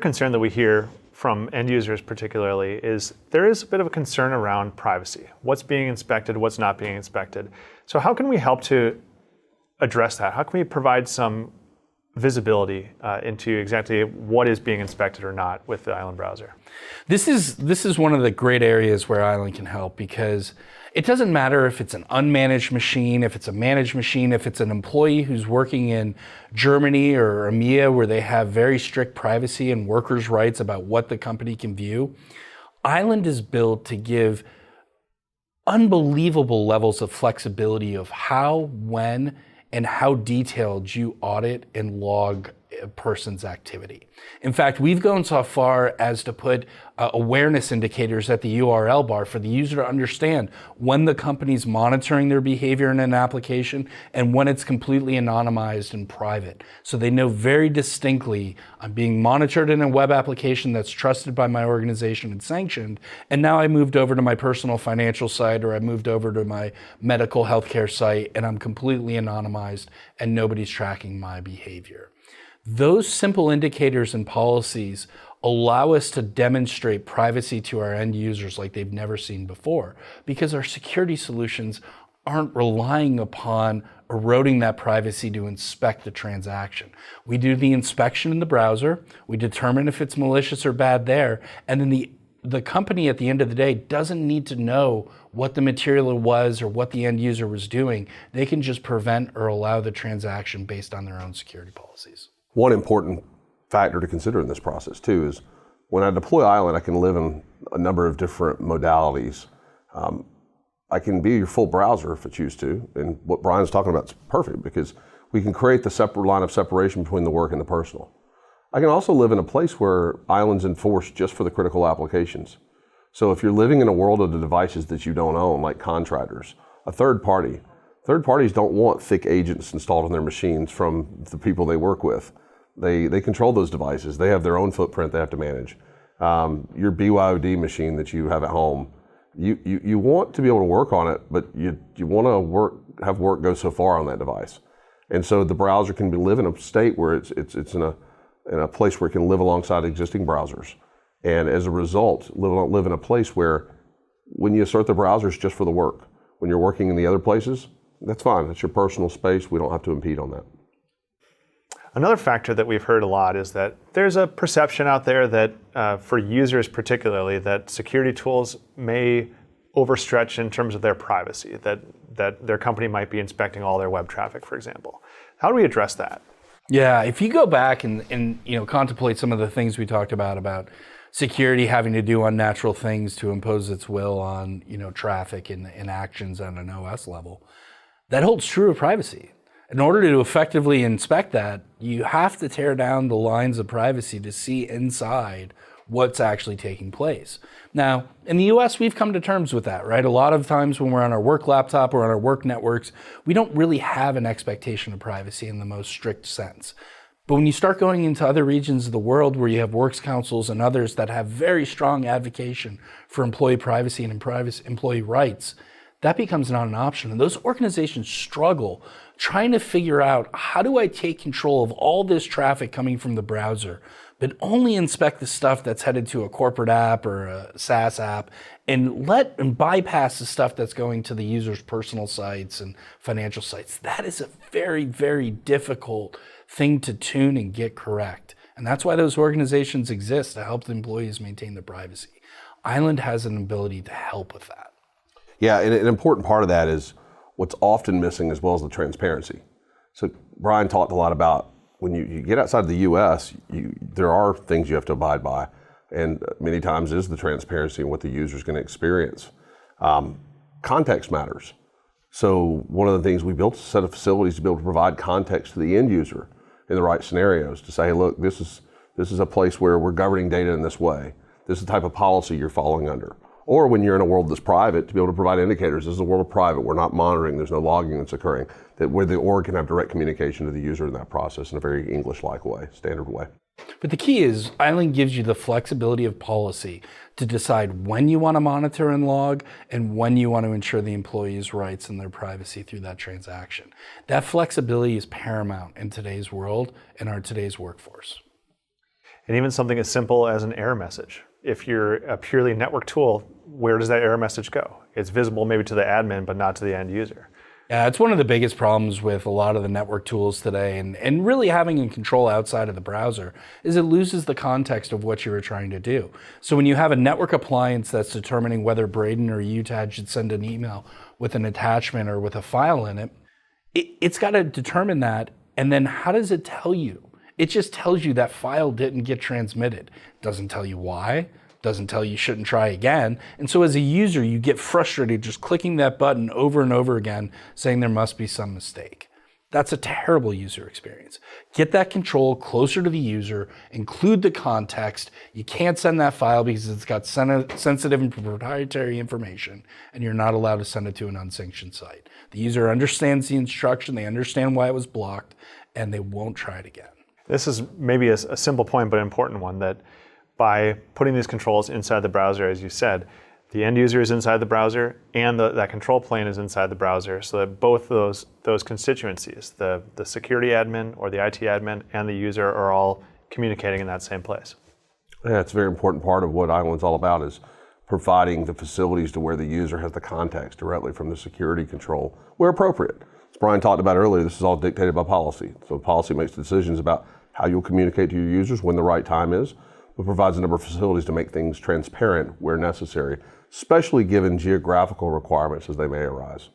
concern that we hear from end users particularly is there is a bit of a concern around privacy. What's being inspected, what's not being inspected. So how can we help to address that? How can we provide some visibility into exactly what is being inspected or not with the Island browser? This is one of the great areas where Island can help, because it doesn't matter if it's an unmanaged machine, if it's a managed machine, if it's an employee who's working in Germany or EMEA where they have very strict privacy and workers' rights about what the company can view. Island is built to give unbelievable levels of flexibility of how, when, and how detailed you audit and log a person's activity. In fact, we've gone so far as to put awareness indicators at the URL bar for the user to understand when the company's monitoring their behavior in an application and when it's completely anonymized and private. So they know very distinctly, I'm being monitored in a web application that's trusted by my organization and sanctioned, and now I moved over to my personal financial site, or I moved over to my medical healthcare site, and I'm completely anonymized and nobody's tracking my behavior. Those simple indicators and policies allow us to demonstrate privacy to our end users like they've never seen before, because our security solutions aren't relying upon eroding that privacy to inspect the transaction. We do the inspection in the browser, we determine if it's malicious or bad there, and then the company at the end of the day doesn't need to know what the material was or what the end user was doing. They can just prevent or allow the transaction based on their own security policies. One important factor to consider in this process too is when I deploy Island, I can live in a number of different modalities. I can be your full browser if I choose to, and what Brian's talking about is perfect because we can create the separate line of separation between the work and the personal. I can also live in a place where Island's enforced just for the critical applications. So if you're living in a world of the devices that you don't own, like contractors, third parties don't want thick agents installed on their machines from the people they work with. They control those devices. They have their own footprint they have to manage. Your BYOD machine that you have at home, you want to be able to work on it, but you want to have work go so far on that device. And so the browser can live in a state where it's in a place where it can live alongside existing browsers. And as a result, live in a place where when you assert the browser, it's just for the work. When you're working in the other places, that's fine. It's your personal space. We don't have to impede on that. Another factor that we've heard a lot is that there's a perception out there that for users particularly, that security tools may overstretch in terms of their privacy, that their company might be inspecting all their web traffic, for example. How do we address that? Yeah, if you go back and contemplate some of the things we talked about security having to do unnatural things to impose its will on traffic and actions on an OS level, that holds true of privacy. In order to effectively inspect that, you have to tear down the lines of privacy to see inside what's actually taking place. Now, in the US, we've come to terms with that, right? A lot of times when we're on our work laptop or on our work networks, we don't really have an expectation of privacy in the most strict sense. But when you start going into other regions of the world where you have works councils and others that have very strong advocacy for employee privacy and employee rights, that becomes not an option. And those organizations struggle trying to figure out, how do I take control of all this traffic coming from the browser, but only inspect the stuff that's headed to a corporate app or a SaaS app, and bypass the stuff that's going to the user's personal sites and financial sites. That is a very, very difficult thing to tune and get correct. And that's why those organizations exist, to help the employees maintain their privacy. Island has an ability to help with that. Yeah, and an important part of that is what's often missing, as well as the transparency. So Brian talked a lot about when you get outside the US, there are things you have to abide by. And many times it is the transparency and what the user is going to experience. Context matters. So one of the things we built a set of facilities to be able to provide context to the end user in the right scenarios, to say, hey, look, this is a place where we're governing data in this way. This is the type of policy you're following under. Or when you're in a world that's private, to be able to provide indicators. This is a world of private. We're not monitoring. There's no logging that's occurring. That where the org can have direct communication to the user in that process in a very English-like way, standard way. But the key is Island gives you the flexibility of policy to decide when you want to monitor and log and when you want to ensure the employee's rights and their privacy through that transaction. That flexibility is paramount in today's world and our today's workforce. And even something as simple as an error message. If you're a purely network tool, where does that error message go? It's visible maybe to the admin, but not to the end user. Yeah, it's one of the biggest problems with a lot of the network tools today, and really having a control outside of the browser is it loses the context of what you were trying to do. So when you have a network appliance that's determining whether Braden or UTAD should send an email with an attachment or with a file in it, it's got to determine that, and then how does it tell you? It just tells you that file didn't get transmitted. It doesn't tell you why. Doesn't tell you shouldn't try again. And so as a user, you get frustrated just clicking that button over and over again, saying there must be some mistake. That's a terrible user experience. Get that control closer to the user, include the context. You can't send that file because it's got sensitive and proprietary information, and you're not allowed to send it to an unsanctioned site. The user understands the instruction, they understand why it was blocked, and they won't try it again. This is maybe a simple point, but an important one, that by putting these controls inside the browser, as you said, the end user is inside the browser and that control plane is inside the browser, so that both those constituencies, the security admin or the IT admin and the user, are all communicating in that same place. Yeah, it's a very important part of what Island's all about, is providing the facilities to where the user has the context directly from the security control where appropriate. As Brian talked about earlier, this is all dictated by policy. So policy makes decisions about how you'll communicate to your users when the right time is, but provides a number of facilities to make things transparent where necessary, especially given geographical requirements as they may arise.